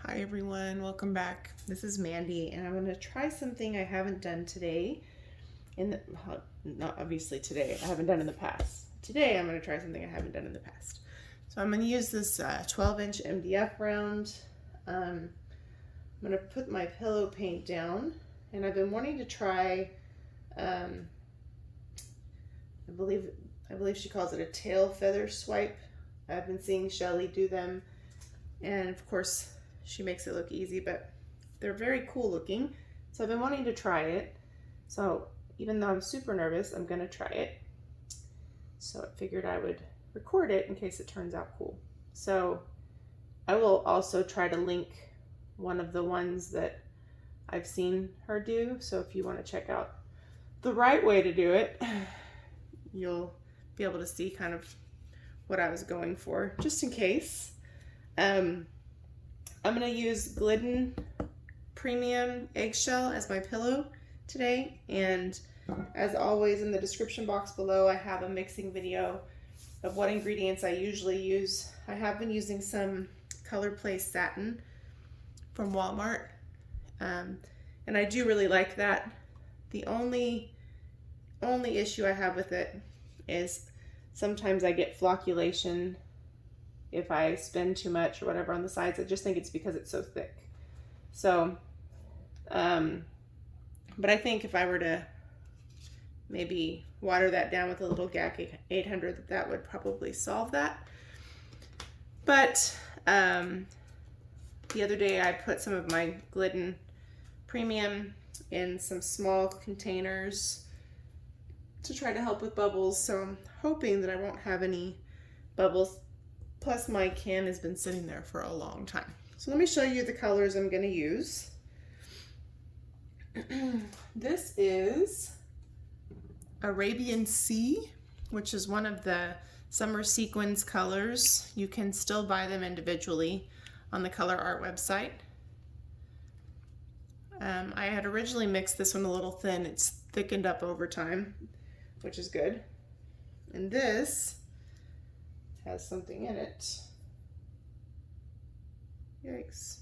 Hi everyone, welcome back. This is Mandy and I'm going to try something I haven't done today. Not obviously today, I haven't done in the past. Today I'm going to try something I haven't done in the past. So I'm going to use this 12-inch MDF round. I'm going to put my pillow paint down, and I've been wanting to try, I believe she calls it a tail feather swipe. I've been seeing Shelee do them, and of course she makes it look easy, but they're very cool looking. So I've been wanting to try it. So even though I'm super nervous, I'm gonna try it. So I figured I would record it in case it turns out cool. So I will also try to link one of the ones that I've seen her do. So if you want to check out the right way to do it, you'll be able to see kind of what I was going for, just in case. I'm going to use Glidden Premium Eggshell as my pillow today, and as always in the description box below I have a mixing video of what ingredients I usually use. I have been using some Color Place satin from Walmart, and I do really like that. The only issue I have with it is sometimes I get flocculation if I spend too much or whatever on the sides. I just think it's because it's so thick. So, but I think if I were to maybe water that down with a little GAC 800, that would probably solve that. But the other day I put some of my Glidden Premium in some small containers to try to help with bubbles. So I'm hoping that I won't have any bubbles. Plus my can has been sitting there for a long time. So let me show you the colors I'm going to use. This is Arabian Sea, which is one of the Summer Sequins colors. You can still buy them individually on the Colourarte website. I had originally mixed this one a little thin. It's thickened up over time, which is good. And this has something in it. Yikes.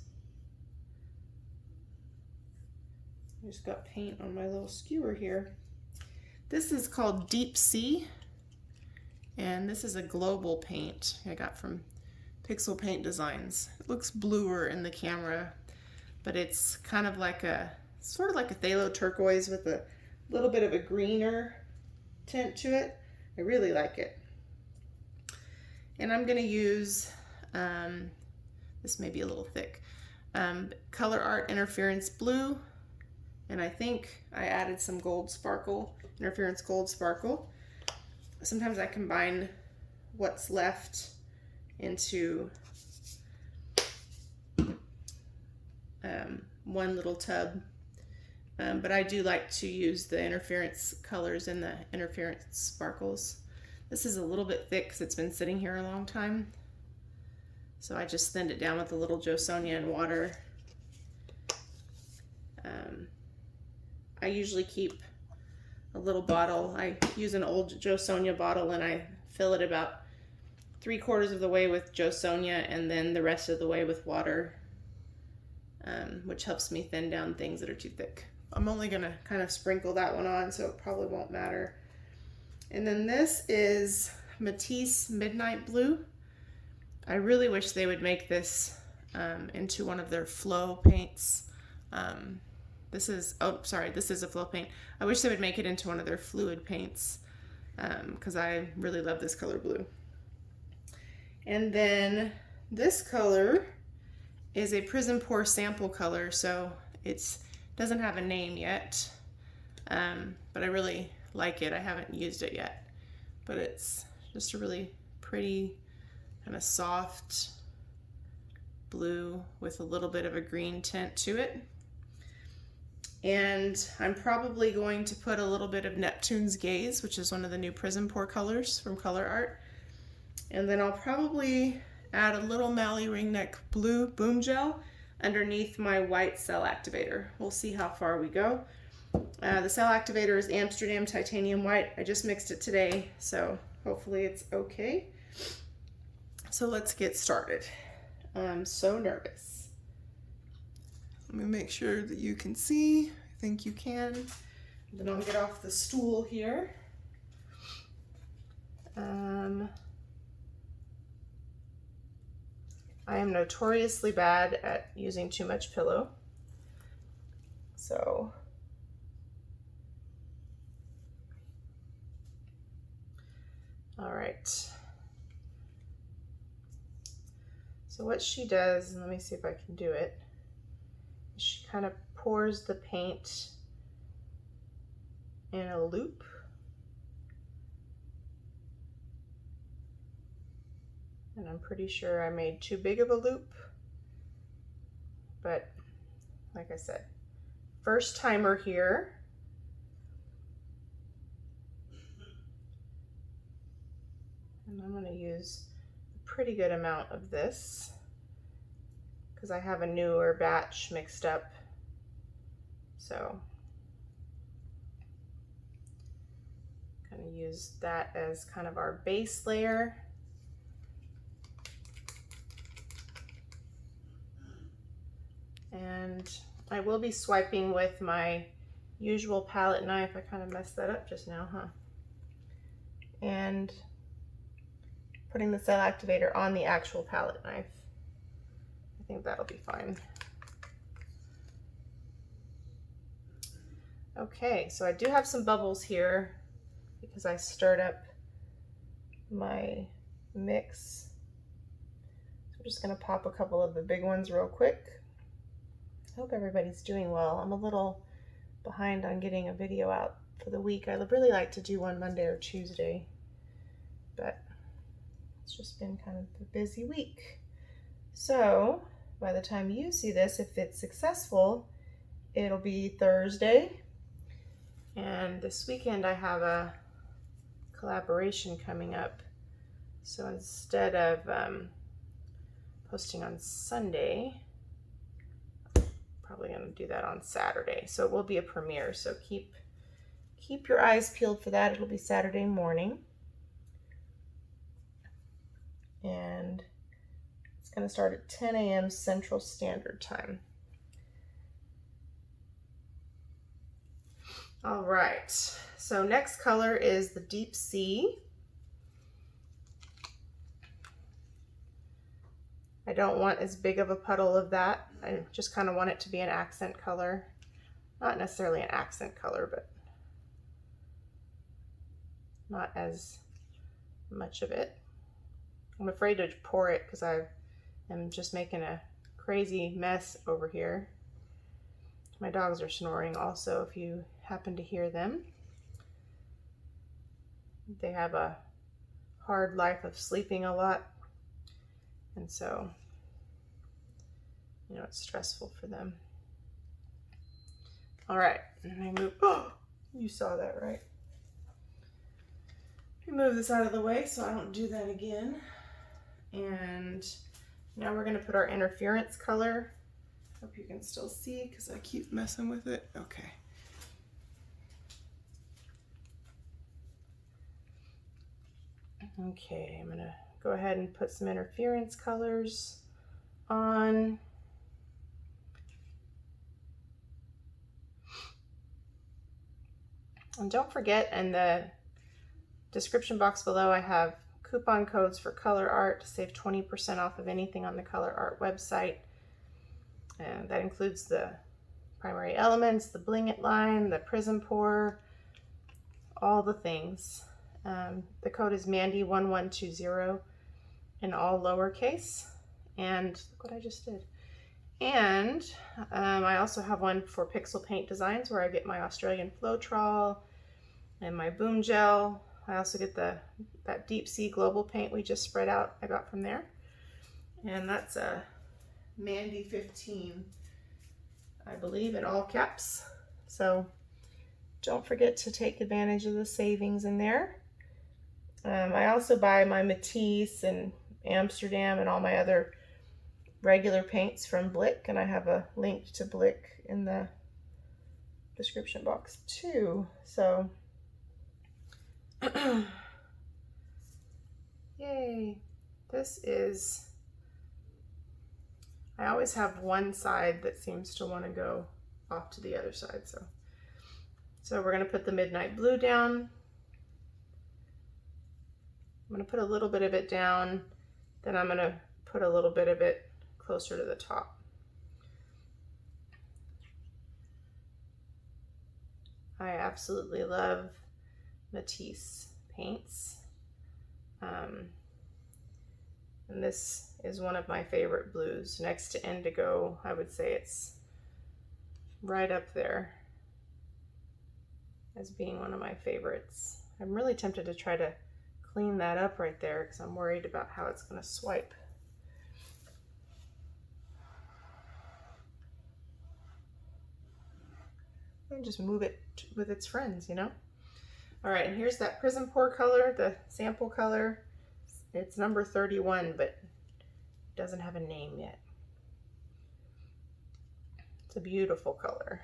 I just got paint on my little skewer here. This is called Deep Sea, and this is a global paint I got from Pixel Paint Designs. It looks bluer in the camera, but it's kind of like sort of like a phthalo turquoise with a little bit of a greener tint to it. I really like it. And I'm going to use, this may be a little thick, Colourarte Interference Blue, and I think I added some gold sparkle, Interference Gold Sparkle. Sometimes I combine what's left into one little tub, but I do like to use the interference colors and the interference sparkles. This is a little bit thick because it's been sitting here a long time, so I just thinned it down with a little Jo Sonja and water. I usually keep a little bottle. I use an old Jo Sonja bottle, and I fill it about 3/4 of the way with Jo Sonja and then the rest of the way with water, which helps me thin down things that are too thick. I'm only going to kind of sprinkle that one on, so it probably won't matter. And then this is Matisse Midnight Blue. I really wish they would make this into one of their flow paints. This is a flow paint. I wish they would make it into one of their fluid paints, because I really love this color blue. And then this color is a Prizm Pour sample color, so it doesn't have a name yet, but I really like it. I haven't used it yet, but it's just a really pretty kind of soft blue with a little bit of a green tint to it. And I'm probably going to put a little bit of Neptune's Gaze, which is one of the new Prizm Pour colors from Colourarte. And then I'll probably add a little Mallee Ring Neck Blue Boom Gel underneath my white Cell Activator. We'll see how far we go. The Cell Activator is Amsterdam Titanium White. I just mixed it today, so hopefully it's okay. So let's get started. I'm so nervous. Let me make sure that you can see. I think you can. Then I'll get off the stool here. I am notoriously bad at using too much pillow. So all right. So what she does, and let me see if I can do it, she kind of pours the paint in a loop. And I'm pretty sure I made too big of a loop, but like I said, first timer here. And I'm gonna use a pretty good amount of this because I have a newer batch mixed up. So I'm gonna use that as kind of our base layer. And I will be swiping with my usual palette knife. I kind of messed that up just now, huh? And putting the cell activator on the actual palette knife. I think that'll be fine. Okay, so I do have some bubbles here because I stirred up my mix. So I'm just gonna pop a couple of the big ones real quick. I hope everybody's doing well. I'm a little behind on getting a video out for the week. I really like to do one Monday or Tuesday, but it's just been kind of a busy week. So by the time you see this, if it's successful, it'll be Thursday. And this weekend I have a collaboration coming up. So instead of posting on Sunday, probably gonna do that on Saturday. So it will be a premiere. So keep your eyes peeled for that. It'll be Saturday morning. And it's gonna start at 10 a.m. Central Standard Time. All right, so next color is the Deep Sea. I don't want as big of a puddle of that. I just kind of want it to be an accent color. Not necessarily an accent color, but not as much of it. I'm afraid to pour it because I am just making a crazy mess over here. My dogs are snoring also, if you happen to hear them. They have a hard life of sleeping a lot. And so, you know, it's stressful for them. All right, and I move, oh, you saw that, right? Let me move this out of the way so I don't do that again. And now we're gonna put our interference color. Hope you can still see because I keep messing with it. Okay. Okay, I'm gonna go ahead and put some interference colors on. And don't forget, in the description box below, I have coupon codes for Colourarte to save 20% off of anything on the Colourarte website. And that includes the primary elements, the Bling It line, the Prizm Pour, all the things. The code is Mandy1120 in all lowercase. And look what I just did. And I also have one for Pixel Paint Designs where I get my Australian Floetrol and my Boom Gel. I also get that Deep Sea Global Paint we just spread out, I got from there. And that's a Mandy 15, I believe, in all caps. So don't forget to take advantage of the savings in there. I also buy my Matisse and Amsterdam and all my other regular paints from Blick, and I have a link to Blick in the description box too. So yay, this is I always have one side that seems to want to go off to the other side. So we're going to put the midnight blue down. I'm going to put a little bit of it down, then I'm going to put a little bit of it closer to the top. I absolutely love Matisse paints. And this is one of my favorite blues. Next to indigo, I would say it's right up there as being one of my favorites. I'm really tempted to try to clean that up right there because I'm worried about how it's going to swipe. And just move it with its friends, you know? All right, and here's that Prizm Pour color, the sample color. It's number 31, but it doesn't have a name yet. It's a beautiful color.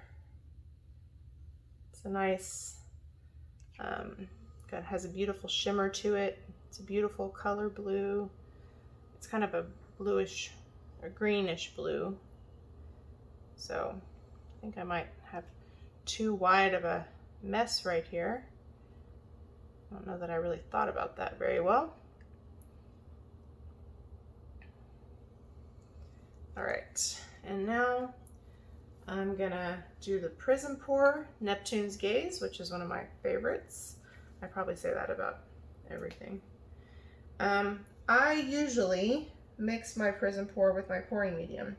It's a nice, has a beautiful shimmer to it. It's a beautiful color blue. It's kind of a bluish or greenish blue. So I think I might have too wide of a mess right here. I don't know that I really thought about that very well. All right, and now I'm gonna do the Prizm Pour Neptune's Gaze, which is one of my favorites. I probably say that about everything. I usually mix my Prizm Pour with my pouring medium,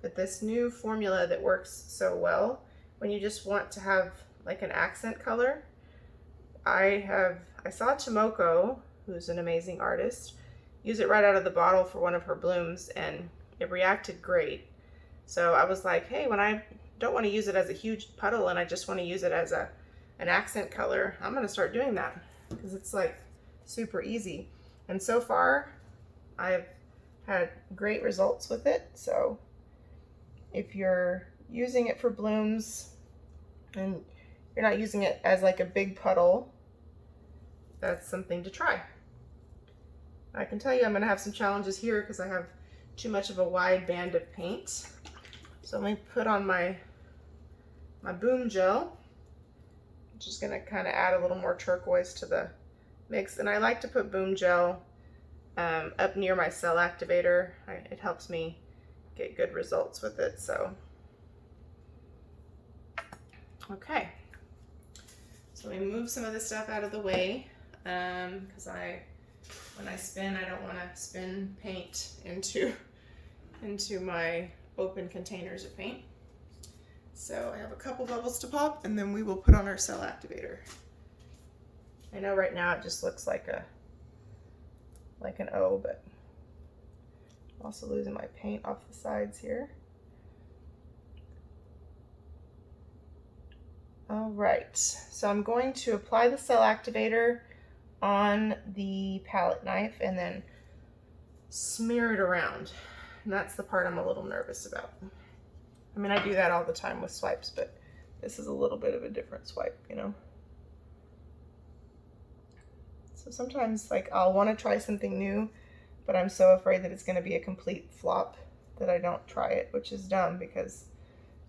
but this new formula that works so well when you just want to have like an accent color, I saw Tomoko, who's an amazing artist, use it right out of the bottle for one of her blooms, and it reacted great. So I was like, hey, when I don't want to use it as a huge puddle and I just want to use it as an accent color, I'm going to start doing that because it's like super easy. And so far, I've had great results with it. So if you're using it for blooms and you're not using it as like a big puddle, that's something to try. I can tell you I'm going to have some challenges here because I have too much of a wide band of paint. So let me put on my boom gel. I'm just going to kind of add a little more turquoise to the mix. And I like to put boom gel up near my cell activator. It helps me get good results with it. So, okay. So let me move some of this stuff out of the way because when I spin, I don't want to spin paint into my open containers of paint. So I have a couple bubbles to pop, and then we will put on our cell activator. I know right now it just looks like an O, but I'm also losing my paint off the sides here. All right, so I'm going to apply the cell activator on the palette knife and then smear it around. And that's the part I'm a little nervous about. I mean, I do that all the time with swipes, but this is a little bit of a different swipe, you know? So sometimes, like, I'll want to try something new, but I'm so afraid that it's going to be a complete flop that I don't try it, which is dumb because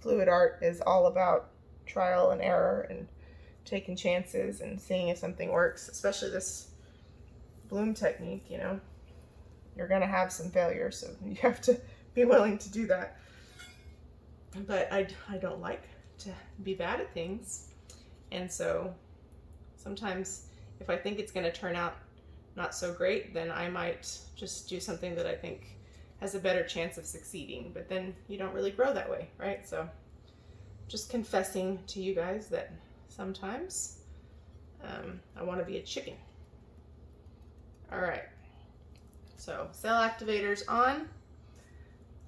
fluid art is all about trial and error and taking chances and seeing if something works, especially this bloom technique, you know? You're going to have some failure, so you have to be willing to do that. But I don't like to be bad at things. And so sometimes if I think it's going to turn out not so great, then I might just do something that I think has a better chance of succeeding. But then you don't really grow that way, right? So just confessing to you guys that sometimes I want to be a chicken. All right. So cell activator's on.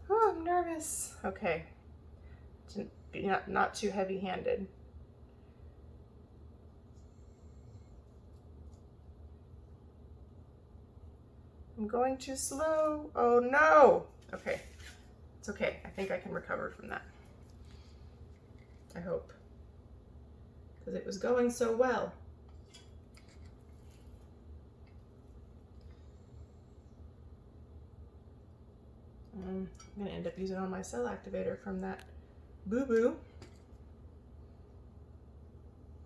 Oh, I'm nervous. Okay. Not too heavy-handed. I'm going too slow. Oh no. Okay. It's okay. I think I can recover from that. I hope. Because it was going so well. I'm gonna end up using on my cell activator from that boo-boo.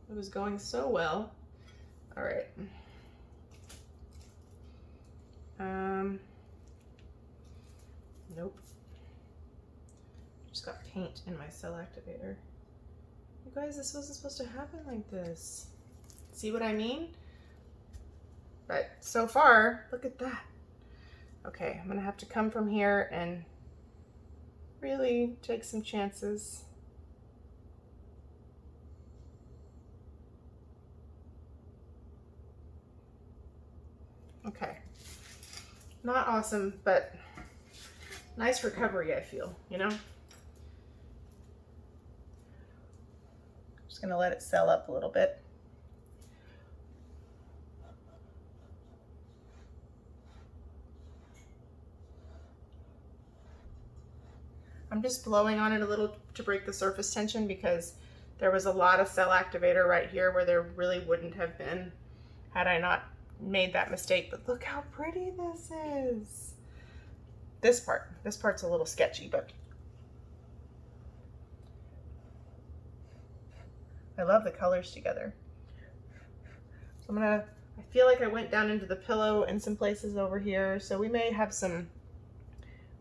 It was going so well. All right. Nope. Just got paint in my cell activator. You guys, this wasn't supposed to happen like this. See what I mean? But so far, look at that. Okay, I'm gonna have to come from here and really take some chances. Okay, not awesome, but nice recovery, I feel, you know? Just gonna let it settle up a little bit. I'm just blowing on it a little to break the surface tension because there was a lot of cell activator right here where there really wouldn't have been had I not made that mistake. But look how pretty this is. This part's a little sketchy, but I love the colors together. So I feel like I went down into the pillow in some places over here, so we may have some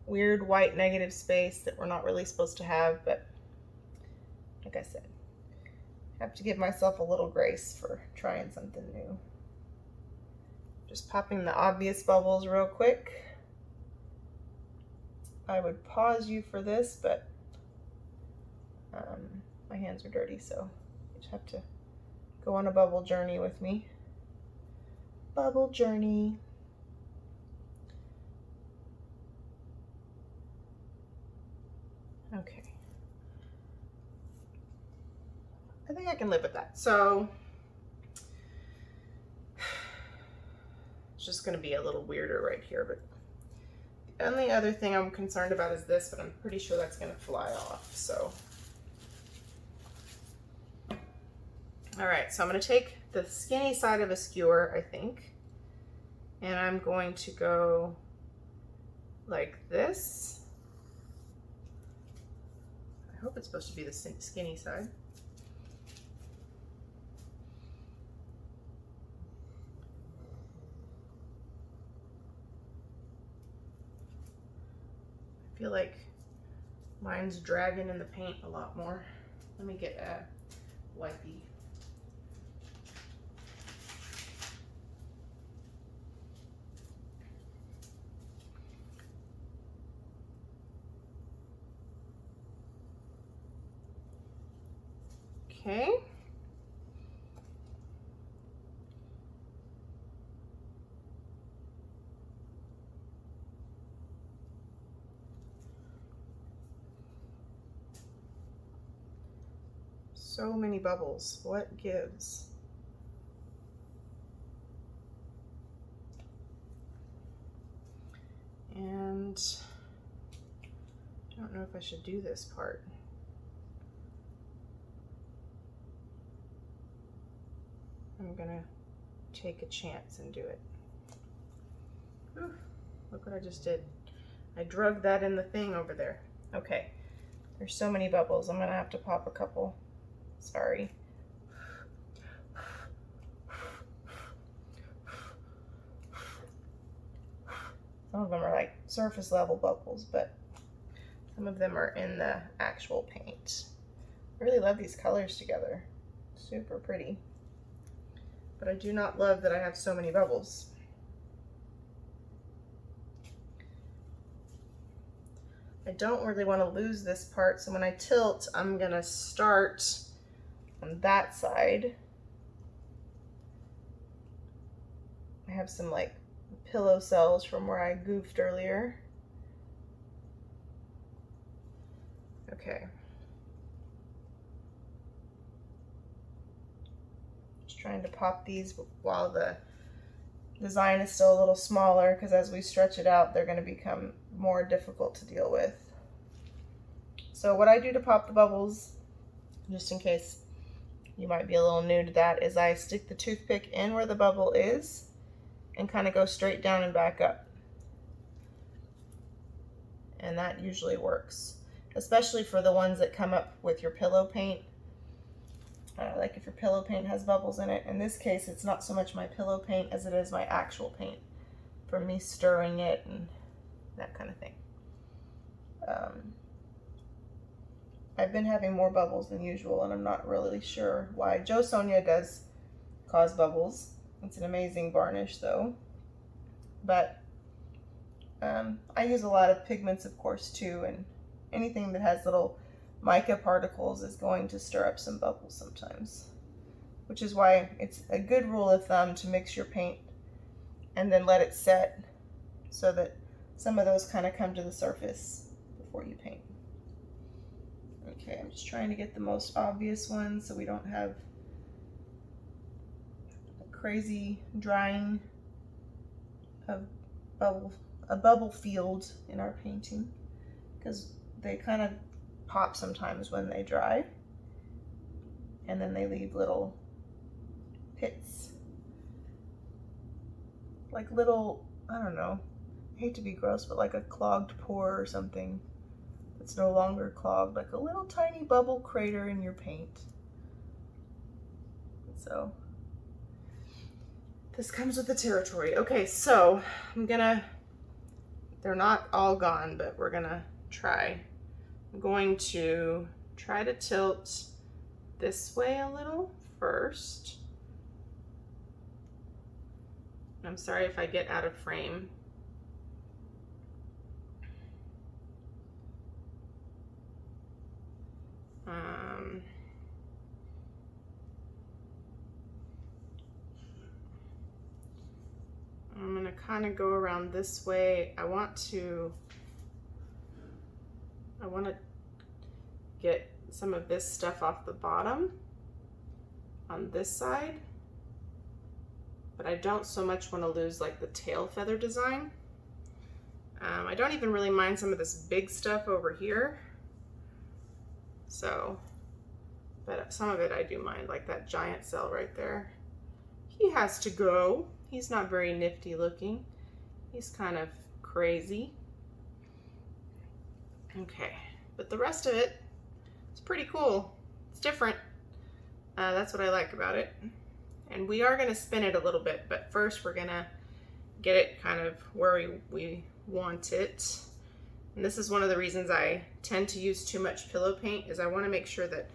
weird white negative space that we're not really supposed to have, but like I said, I have to give myself a little grace for trying something new. Just popping the obvious bubbles real quick. I would pause you for this, but my hands are dirty, so you just have to go on a bubble journey with me. Bubble journey. Okay. I think I can live with that. So it's just going to be a little weirder right here, but the only other thing I'm concerned about is this, but I'm pretty sure that's going to fly off. So, all right, so I'm going to take the skinny side of a skewer, I think, and I'm going to go like this. I hope it's supposed to be the skinny side. I feel like mine's dragging in the paint a lot more. Let me get a wipey. Okay. So many bubbles. What gives? And I don't know if I should do this part. I'm gonna take a chance and do it. Ooh, look what I just did. I drug that in the thing over there. Okay, there's so many bubbles. I'm gonna have to pop a couple. Sorry. Some of them are like surface level bubbles, but some of them are in the actual paint. I really love these colors together. Super pretty. But I do not love that I have so many bubbles. I don't really want to lose this part, so when I tilt, I'm gonna start on that side. I have some like pillow cells from where I goofed earlier. Okay. Just trying to pop these while the design is still a little smaller, because as we stretch it out, they're going to become more difficult to deal with. So what I do to pop the bubbles, just in case you might be a little new to that, is I stick the toothpick in where the bubble is and kind of go straight down and back up. and that usually works, especially for the ones that come up with your pillow paint. Like if your pillow paint has bubbles in it. In this case, it's not so much my pillow paint as it is my actual paint from me stirring it and that kind of thing. I've been having more bubbles than usual, and I'm not really sure why. Jo Sonja does cause bubbles. It's an amazing varnish though. But I use a lot of pigments, of course, too, and anything that has little mica particles is going to stir up some bubbles sometimes, which is why it's a good rule of thumb to mix your paint and then let it set so that some of those kind of come to the surface before you paint. Okay, I'm just trying to get the most obvious ones so we don't have a crazy drying of a bubble field in our painting, because they kind of pop sometimes when they dry, and then they leave little pits, like little, I don't know, I hate to be gross, but like a clogged pore or something that's no longer clogged, like a little tiny bubble crater in your paint. So this comes with the territory. Okay, so they're not all gone, but we're gonna try. I'm going to try to tilt this way a little first. I'm sorry if I get out of frame. I'm gonna kind of go around this way. I want to get some of this stuff off the bottom on this side, but I don't so much want to lose like the tail feather design. I don't even really mind some of this big stuff over here. So, but some of it I do mind, like that giant cell right there. He has to go. He's not very nifty looking. He's kind of crazy. Okay, but the rest of it, it's pretty cool. It's different. That's what I like about it. And we are gonna spin it a little bit, but first we're gonna get it kind of where we want it. And this is one of the reasons I tend to use too much pillow paint, is I wanna make sure that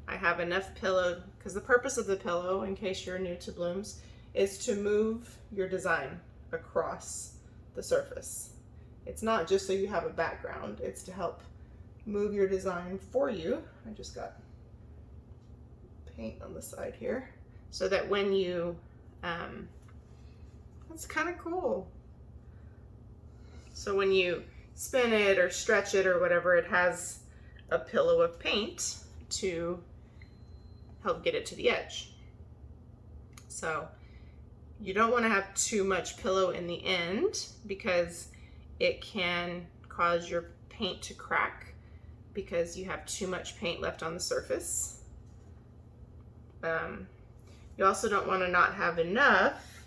I have enough pillow, because the purpose of the pillow, in case you're new to blooms, is to move your design across the surface. It's not just so you have a background, it's to help move your design for you. I just got paint on the side here, so that when you, that's kind of cool. So when you spin it or stretch it or whatever, it has a pillow of paint to help get it to the edge. So you don't want to have too much pillow in the end, because it can cause your paint to crack because you have too much paint left on the surface. You also don't want to not have enough,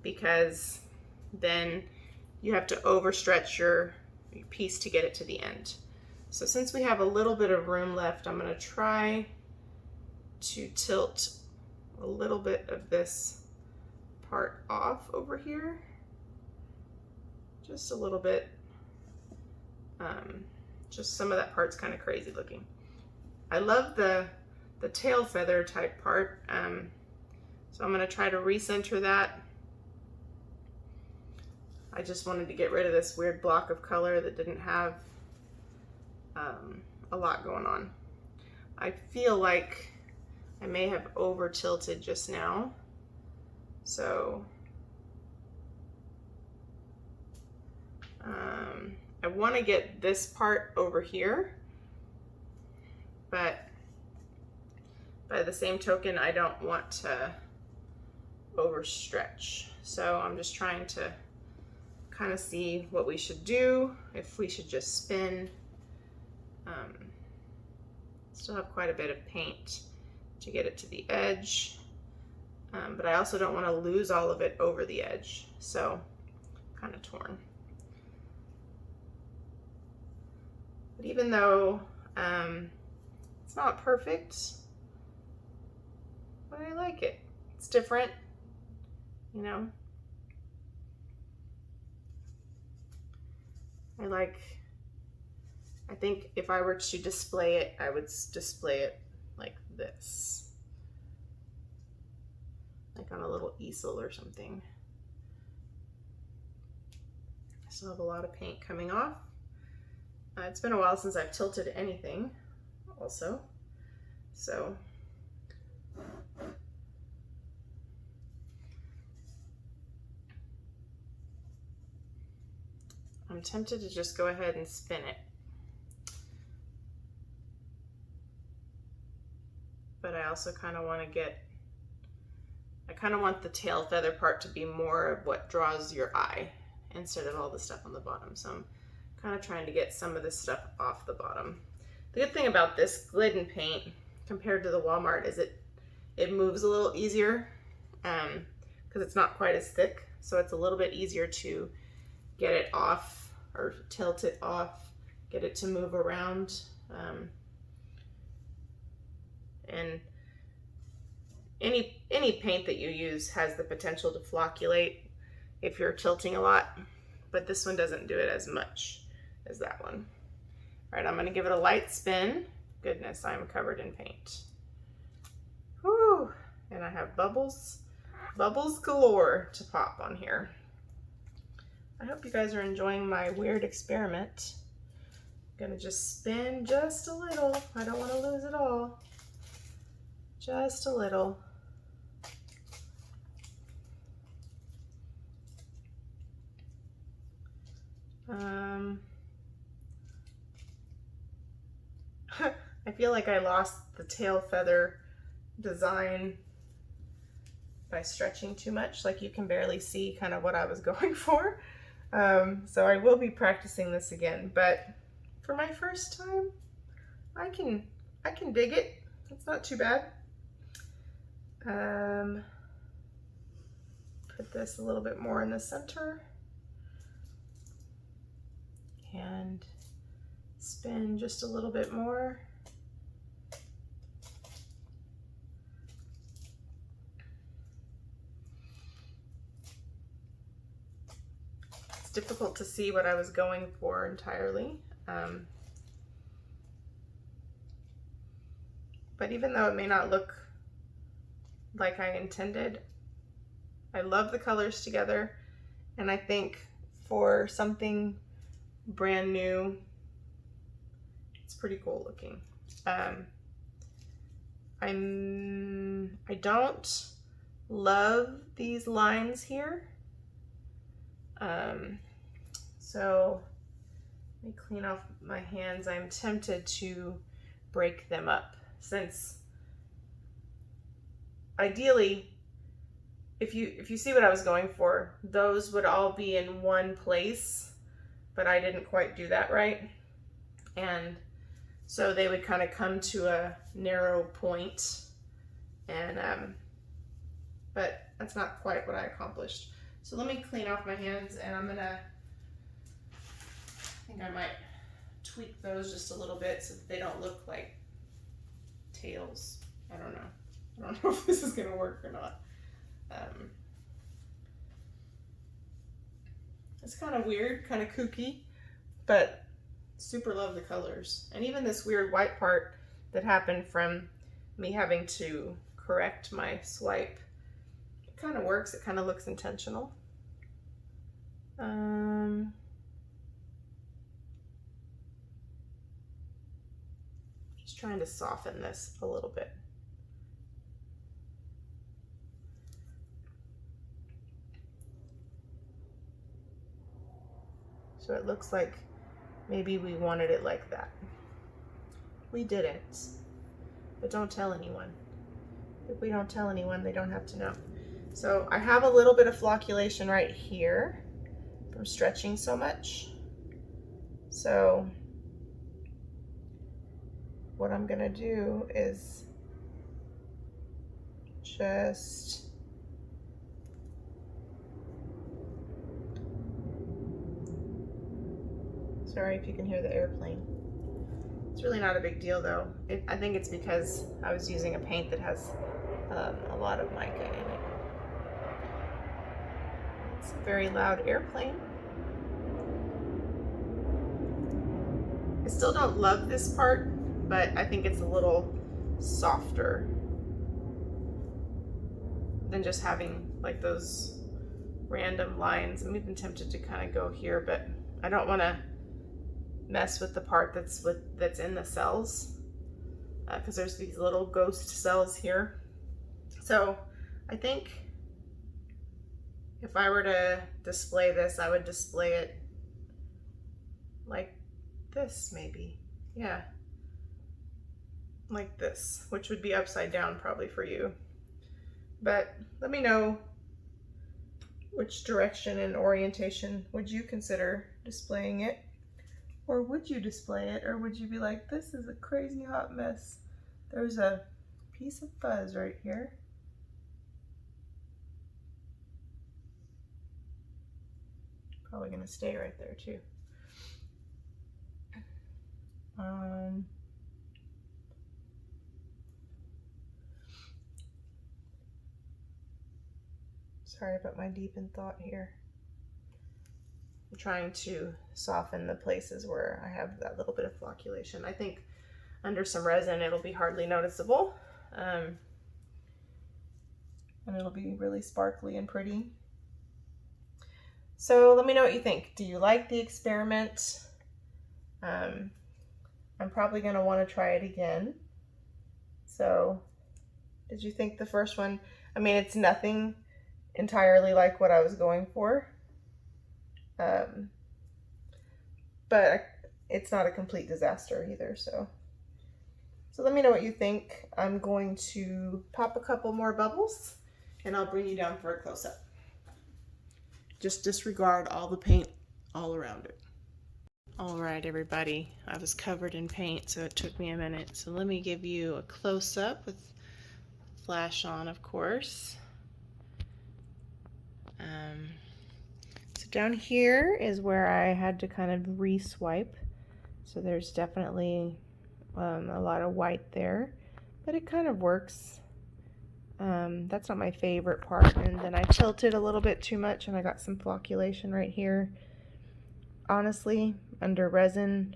because then you have to overstretch your piece to get it to the end. So since we have a little bit of room left, I'm going to try to tilt a little bit of this part off over here, just a little bit. Just some of that part's kind of crazy looking. I love the tail feather type part, so I'm going to try to recenter that. I just wanted to get rid of this weird block of color that didn't have a lot going on. I feel like I may have over tilted just now, so I want to get this part over here, but by the same token, I don't want to overstretch. So I'm just trying to kind of see what we should do, if we should just spin. Still have quite a bit of paint to get it to the edge, but I also don't want to lose all of it over the edge, so kind of torn. even though it's not perfect, but I like it. It's different, you know. I think if I were to display it, I would display it like this, like on a little easel or something. I still have a lot of paint coming off. It's been a while since I've tilted anything also, so I'm tempted to just go ahead and spin it. But I also kind of want to I kind of want the tail feather part to be more of what draws your eye instead of all the stuff on the bottom. So I'm kind of trying to get some of this stuff off the bottom. The good thing about this Glidden paint compared to the Walmart is it moves a little easier because it's not quite as thick. So it's a little bit easier to get it off or tilt it off, get it to move around. And any paint that you use has the potential to flocculate if you're tilting a lot, but this one doesn't do it as much as that one. All right, I'm gonna give it a light spin. Goodness, I'm covered in paint. Whew, and I have bubbles galore to pop on here. I hope you guys are enjoying my weird experiment. I'm gonna just spin just a little. I don't wanna lose it all. Just a little. I feel like I lost the tail feather design by stretching too much. Like you can barely see kind of what I was going for. So I will be practicing this again, but for my first time, I can dig it. It's not too bad. Put this a little bit more in the center and spin just a little bit more. It's difficult to see what I was going for entirely. But even though it may not look like I intended, I love the colors together, and I think for something brand new, it's pretty cool looking. I don't love these lines here, so let me clean off my hands. I'm tempted to break them up, since ideally, if you see what I was going for, those would all be in one place, but I didn't quite do that right. And so they would kind of come to a narrow point, and but that's not quite what I accomplished. So let me clean off my hands, and I think I might tweak those just a little bit so that they don't look like tails. I don't know if this is gonna work or not. It's kind of weird, kind of kooky, but super love the colors. And even this weird white part that happened from me having to correct my swipe, it kind of works. It kind of looks intentional. Just trying to soften this a little bit. So it looks like maybe we wanted it like that. We didn't, but don't tell anyone. If we don't tell anyone, they don't have to know. So I have a little bit of flocculation right here from stretching so much. So what I'm gonna do is just sorry if you can hear the airplane. It's really not a big deal though. I think it's because I was using a paint that has a lot of mica in it. It's a very loud airplane. I still don't love this part, but I think it's a little softer than just having like those random lines. I'm even tempted to kind of go here, but I don't want to mess with the part that's in the cells because there's these little ghost cells here. So I think if I were to display this, I would display it like this maybe. Yeah, like this, which would be upside down probably for you. But let me know which direction and orientation would you consider displaying it? Or would you display it? Or would you be like, this is a crazy hot mess. There's a piece of fuzz right here. Probably gonna stay right there too. Sorry about my deep in thought here. I'm trying to soften the places where I have that little bit of flocculation. I think under some resin it'll be hardly noticeable. And it'll be really sparkly and pretty. So let me know what you think. Do you like the experiment? I'm probably going to want to try it again. So did you think the first one, I mean, it's nothing entirely like what I was going for. But it's not a complete disaster either. So let me know what you think. I'm going to pop a couple more bubbles and I'll bring you down for a close-up. Just disregard all the paint all around it. All right, everybody, I was covered in paint, so it took me a minute. So let me give you a close-up with flash on, of course. So down here is where I had to kind of re-swipe. So there's definitely a lot of white there, but it kind of works. That's not my favorite part. And then I tilted a little bit too much and I got some flocculation right here. Honestly, under resin,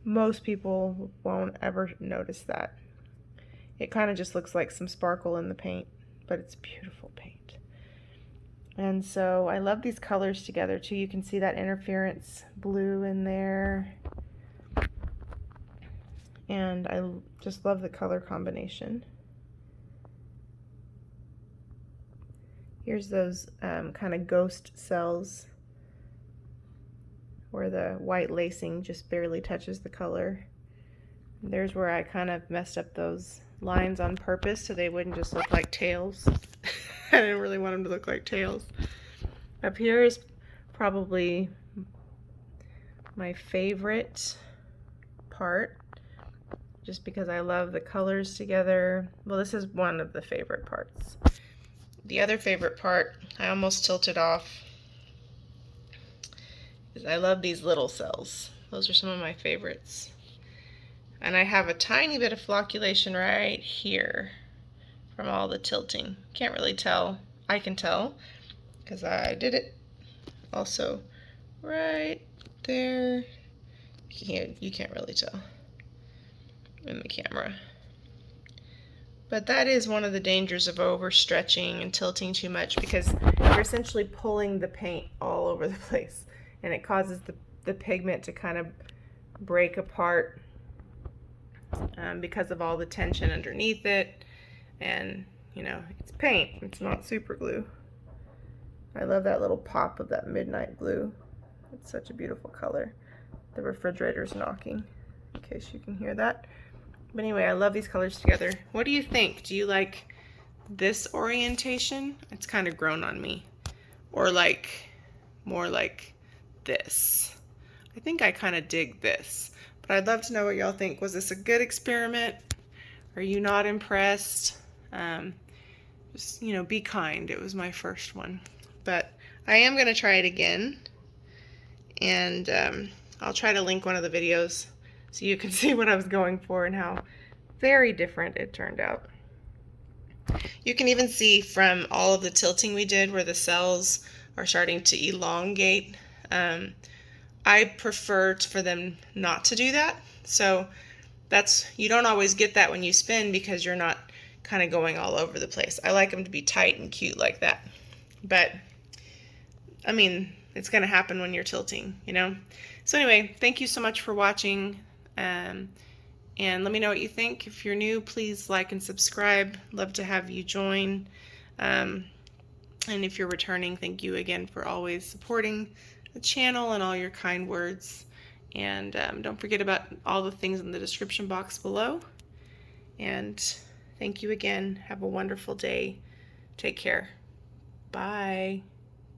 most people won't ever notice that. It kind of just looks like some sparkle in the paint, but it's beautiful paint. And so I love these colors together too. You can see that interference blue in there. And I just love the color combination. Here's those kind of ghost cells where the white lacing just barely touches the color. And there's where I kind of messed up those lines on purpose so they wouldn't just look like tails. I didn't really want them to look like tails. Up here is probably my favorite part, just because I love the colors together. Well, this is one of the favorite parts. The other favorite part, I almost tilted off, is I love these little cells. Those are some of my favorites. And I have a tiny bit of flocculation right here from all the tilting. Can't really tell. I can tell because I did it. Also right there. You can't really tell in the camera. But that is one of the dangers of overstretching and tilting too much, because you're essentially pulling the paint all over the place, and it causes the pigment to kind of break apart because of all the tension underneath it. And you know, it's paint, it's not super glue. I love that little pop of that midnight blue. It's such a beautiful color. The refrigerator's knocking, in case you can hear that. But anyway, I love these colors together. What do you think? Do you like this orientation? It's kind of grown on me. Or like, more like this. I think I kind of dig this. But I'd love to know what y'all think. Was this a good experiment? Are you not impressed? Just, you know, be kind. It was my first one. But I am going to try it again. And I'll try to link one of the videos so you can see what I was going for and how very different it turned out. You can even see from all of the tilting we did where the cells are starting to elongate. I prefer for them not to do that. So you don't always get that when you spin because you're not kind of going all over the place. I like them to be tight and cute like that. But, I mean, it's going to happen when you're tilting, you know? So anyway, thank you so much for watching. And let me know what you think. If you're new, please like and subscribe. Love to have you join. And if you're returning, thank you again for always supporting the channel and all your kind words. And don't forget about all the things in the description box below. And thank you again. Have a wonderful day. Take care. Bye.